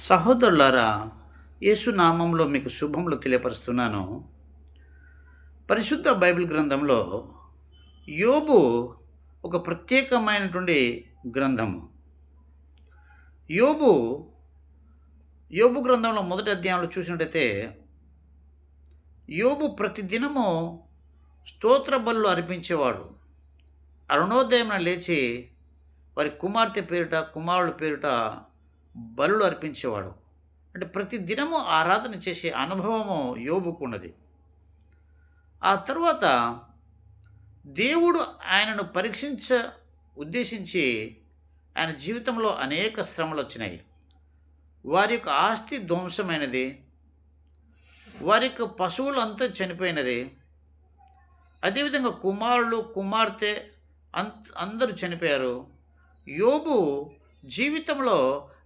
సహోదరులారా, యేసు నామంలో మీకు శుభములు తెలియపరుస్తున్నాను. పరిశుద్ధ బైబిల్ గ్రంథంలో యోబు ఒక ప్రత్యేకమైనటువంటి గ్రంథము. యోబు, యోబు గ్రంథంలో మొదటి అధ్యాయంలో చూసినట్టయితే, యోబు ప్రతిదినము స్తోత్ర బలులు అర్పించేవాడు. అరుణోదయమున లేచి వారి కుమార్తె పేరిట, కుమారుల పేరిట బలులు అర్పించేవాడు. అంటే ప్రతి దినము ఆరాధన చేసే అనుభవము యోబుకు ఉన్నది. ఆ తరువాత దేవుడు ఆయనను ఉద్దేశించి ఆయన జీవితంలో అనేక శ్రమలొచ్చినాయి. వారి యొక్క ఆస్తి ధ్వంసమైనది. వారి యొక్క పశువులంతా చనిపోయినది. అదేవిధంగా కుమారులు, కుమార్తె అందరూ చనిపోయారు. యోబు జీవితంలో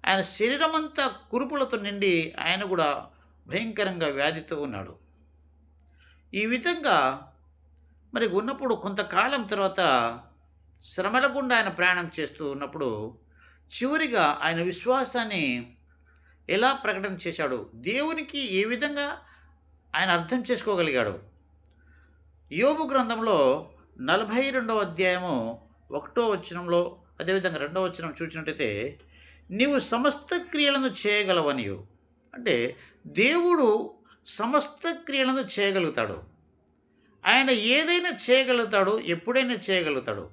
ఆయన శరీరమంతా కురుపులతో నిండి ఆయన కూడా భయంకరంగా వ్యాధితో ఉన్నాడు. ఈ విధంగా మరి ఉన్నప్పుడు కొంతకాలం తర్వాత శ్రమల గుండా ఆయన ప్రయాణం చేస్తూ ఉన్నప్పుడు చివరిగా ఆయన విశ్వాసాన్ని ఎలా ప్రకటన చేశాడు, దేవునికి ఏ విధంగా ఆయన అర్థం చేసుకోగలిగాడు. యోబు గ్రంథంలో 42వ అధ్యాయము 1వ వచనంలో, అదేవిధంగా 2వ వచనం చూసినట్టయితే, నీవు సమస్త క్రియలను చేయగలవనియు. అంటే దేవుడు సమస్త క్రియలను చేయగలుగుతాడు. ఆయన ఏదైనా చేయగలుగుతాడు, ఎప్పుడైనా చేయగలుగుతాడు.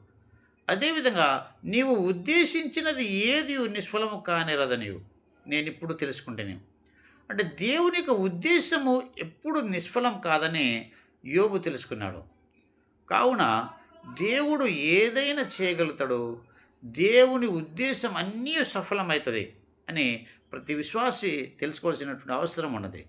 అదేవిధంగా నీవు ఉద్దేశించినది ఏది నిష్ఫలము కానిరదనియు నేనిప్పుడు తెలుసుకుంటేనే. అంటే దేవుని యొక్క ఉద్దేశము ఎప్పుడు నిష్ఫలం కాదని యోబు తెలుసుకున్నాడు. కావున దేవుడు ఏదైనా చేయగలుగుతాడు, దేవుని ఉద్దేశం అన్నీ సఫలమవుతుంది అని ప్రతి విశ్వాసి తెలుసుకోవాల్సినటువంటి అవసరం ఉన్నది.